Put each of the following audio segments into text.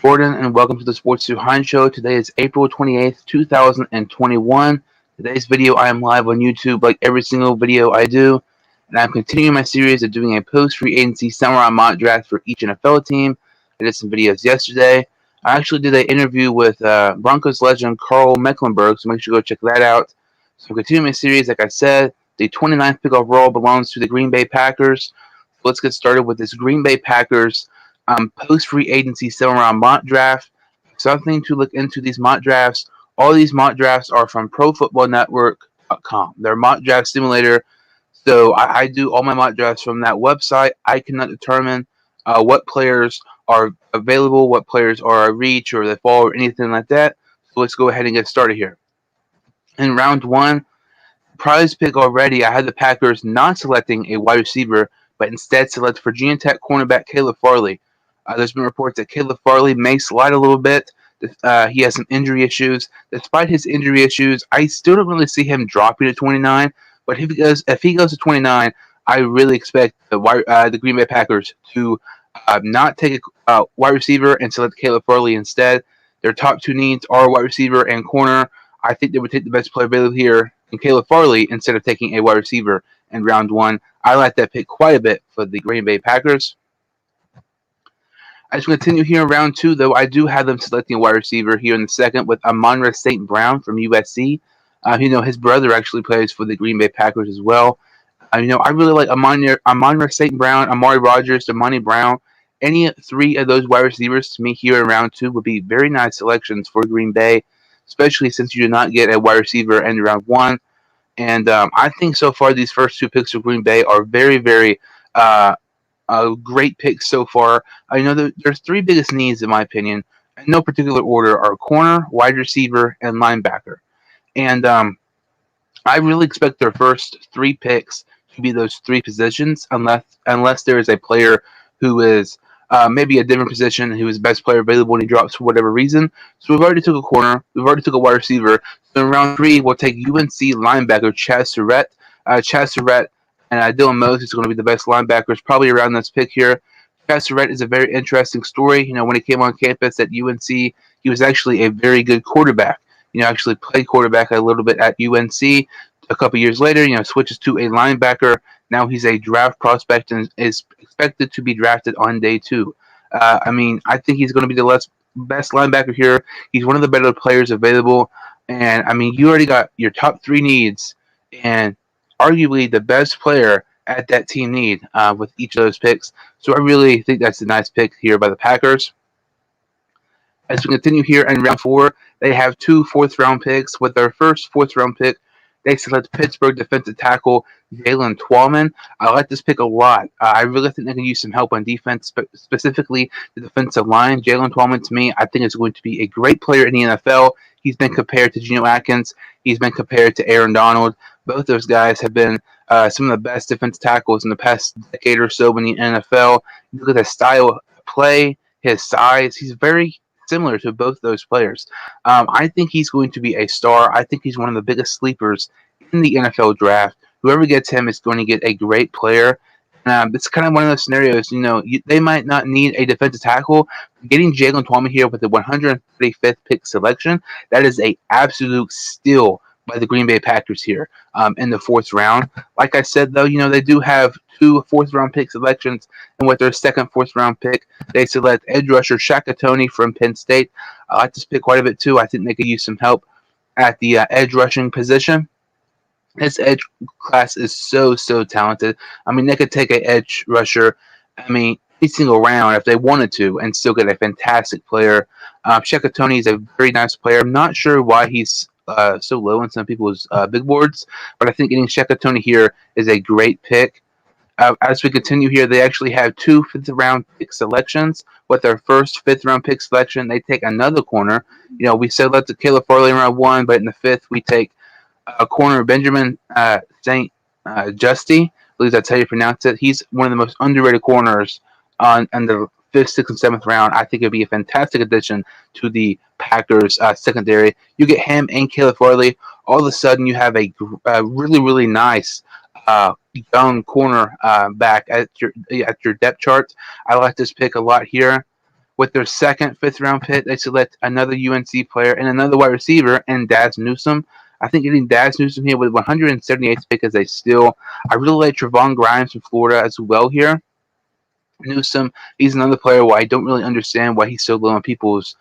Jordan, and welcome to the Sports 2 Show. Today is April 28th, 2021. Today's video, I am live on YouTube like every single video I do, and I'm continuing my series of doing a post-free agency samurai mock draft for each NFL team. I did some videos yesterday. I actually did an interview with Broncos legend Carl Mecklenburg, so make sure you go check that out. So I'm continuing my series, like I said. The 29th pick overall belongs to the Green Bay Packers. So let's get started with this Green Bay Packers post-free agency 7-round mock draft. Something to look into these mock drafts. All these mock drafts are from ProFootballNetwork.com. They're a mock draft simulator. So I do all my mock drafts from that website. I cannot determine what players are available, what players are a reach or they fall or anything like that. So let's go ahead and get started here. In round one, prize pick already, I had the Packers not selecting a wide receiver, but instead select Virginia Tech cornerback Caleb Farley. There's been reports that Caleb Farley may slide a little bit. He has some injury issues. Despite his injury issues, I still don't really see him dropping to 29. But if he goes to 29, I really expect the Green Bay Packers to not take a wide receiver and select Caleb Farley instead. Their top two needs are wide receiver and corner. I think they would take the best player available here in Caleb Farley instead of taking a wide receiver in round one. I like that pick quite a bit for the Green Bay Packers. As we continue here in round two, though, I do have them selecting a wide receiver here in the second with Amon-Ra St. Brown from USC. His brother actually plays for the Green Bay Packers as well. I really like Amon-Ra St. Brown, Amari Rogers, Damani Brown. Any three of those wide receivers to me here in round two would be very nice selections for Green Bay, especially since you do not get a wide receiver in round one. And I think so far these first two picks of Green Bay are very, very great picks so far. I know that there's three biggest needs, in my opinion, in no particular order, are corner, wide receiver, and linebacker. And I really expect their first three picks to be those three positions, unless there is a player who is maybe a different position, who is best player available and he drops for whatever reason. So we've already took a corner, we've already took a wide receiver. So in round three, we'll take UNC linebacker Chaz Surratt. Chaz Surratt and Dylan Moses are going to be the best linebackers probably around this pick here. Chaz Surratt is a very interesting story. When he came on campus at UNC, he was actually a very good quarterback. Actually played quarterback a little bit at UNC. A couple years later, switches to a linebacker. Now he's a draft prospect and is expected to be drafted on day two. I think he's going to be the best linebacker here. He's one of the better players available. And, you already got your top three needs and arguably the best player at that team need with each of those picks. So I really think that's a nice pick here by the Packers. As we continue here in round four, they have two fourth-round picks. With their first fourth-round pick, they select Pittsburgh defensive tackle Jalen Twyman. I like this pick a lot. I really think they can use some help on defense, specifically the defensive line. Jalen Twyman, to me, I think is going to be a great player in the NFL. He's been compared to Geno Atkins. He's been compared to Aaron Donald. Both those guys have been some of the best defensive tackles in the past decade or so in the NFL. You look at his style of play, his size. He's very similar to both those players. I think he's going to be a star. I think he's one of the biggest sleepers in the NFL draft. Whoever gets him is going to get a great player. It's kind of one of those scenarios, they might not need a defensive tackle. Getting Jalen Twyman here with the 135th pick selection, that is a absolute steal by the Green Bay Packers here in the fourth round. Like I said, though, they do have two fourth-round pick selections, and with their second fourth-round pick, they select edge rusher Shaka Toney from Penn State. I like this pick quite a bit, too. I think they could use some help at the edge rushing position. This edge class is so talented. They could take an edge rusher, every single round if they wanted to and still get a fantastic player. Shaka Toney is a very nice player. I'm not sure why he's so low on some people's big boards, but I think getting Shaka Toney here is a great pick. As we continue here, they actually have two fifth-round pick selections. With their first fifth-round pick selection, they take another corner. We selected Caleb Farley in round one, but in the fifth, we take a corner Benjamin St. Justy. I believe that's how you pronounce it. He's one of the most underrated corners on the fifth, sixth, and seventh round. I think it'd be a fantastic addition to the Packers secondary. You get him and Caleb Farley. All of a sudden, you have a really nice young corner back at your depth chart. I like this pick a lot here. With their second, fifth round pick, they select another UNC player and another wide receiver and Daz Newsome. I think getting Daz Newsome here with 178th pick is a steal. I really like Trevon Grimes from Florida as well here. Newsome, he's another player where I don't really understand why he's so low on people's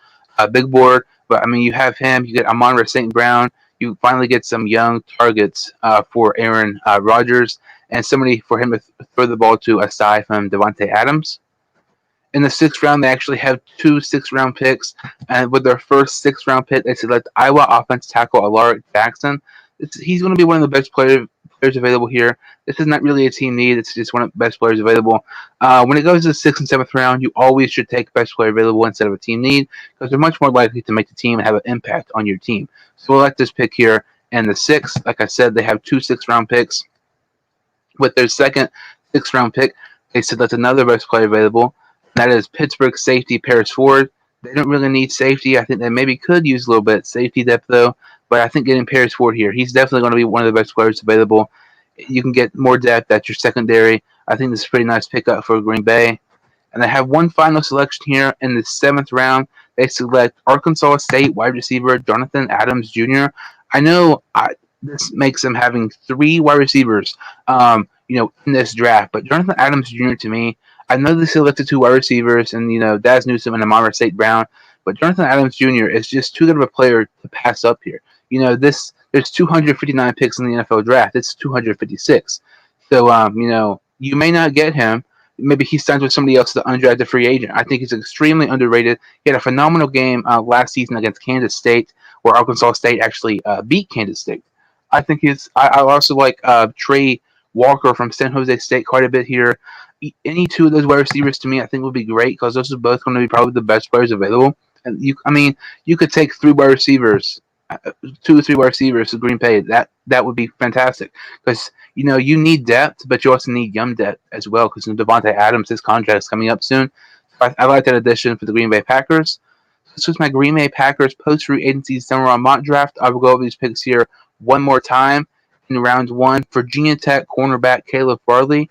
big board. But I mean, you have him, you get Amon-Ra St. Brown, you finally get some young targets for Aaron Rodgers, and somebody for him to throw the ball to aside from Devontae Adams. In the sixth round, they actually have two sixth-round picks, and with their first sixth-round pick, they select Iowa offense tackle Alaric Jackson. He's going to be one of the best players available here. This is not really a team need; it's just one of the best players available. When it goes to the sixth and seventh round, you always should take best player available instead of a team need because they're much more likely to make the team and have an impact on your team. So we'll like this pick here in the sixth. Like I said, they have two sixth-round picks. With their second sixth-round pick, they select another best player available. That is Pittsburgh safety Paris Ford. They don't really need safety. I think they maybe could use a little bit of safety depth though. But I think getting Paris Ford here, he's definitely going to be one of the best players available. You can get more depth at your secondary. I think this is a pretty nice pickup for Green Bay. And they have one final selection here in the seventh round. They select Arkansas State wide receiver Jonathan Adams Jr. I know this makes them having three wide receivers, in this draft. But Jonathan Adams Jr. to me, I know they selected two wide receivers, and Daz Newsome and Amon-Ra St. Brown. But Jonathan Adams Jr. is just too good of a player to pass up here. There's 259 picks in the NFL draft. It's 256. So you may not get him. Maybe he signs with somebody else, the undrafted free agent. I think he's extremely underrated. He had a phenomenal game last season against Kansas State, where Arkansas State actually beat Kansas State. I think I also like Trey Walker from San Jose State quite a bit here. Any two of those wide receivers to me, I think would be great because those are both going to be probably the best players available. And you could take three wide receivers, 2 or 3 wide receivers to Green Bay. That would be fantastic because you need depth, but you also need young depth as well because Devontae Adams, his contract is coming up soon. I like that addition for the Green Bay Packers. This was my Green Bay Packers post-free agency summer round mock draft. I will go over these picks here one more time. In round 1, Virginia Tech cornerback Caleb Farley.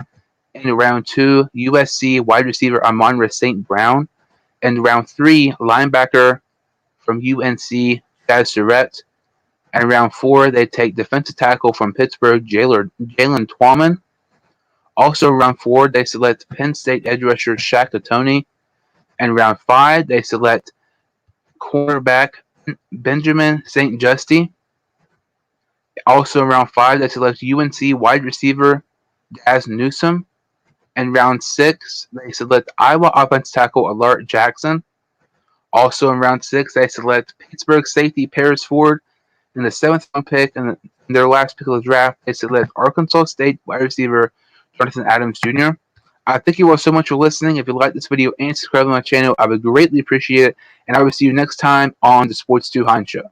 In round 2, USC wide receiver Amon-Ra St. Brown. In round 3, linebacker from UNC Chaz Surratt. And round 4, they take defensive tackle from Pittsburgh Jalen Twyman. Also, round 4, they select Penn State edge rusher Shaq Toney. And round 5, they select cornerback Benjamin St. Justy. Also, in round 5, they select UNC wide receiver Daz Newsome. In round 6, they select Iowa offensive tackle Alaric Jackson. Also, in round 6, they select Pittsburgh safety Paris Ford. In the 7th round pick, and in their last pick of the draft, they select Arkansas State wide receiver Jonathan Adams Jr. Thank you all so much for listening. If you like this video and subscribe to my channel, I would greatly appreciate it. And I will see you next time on the Sports 2 Hein Show.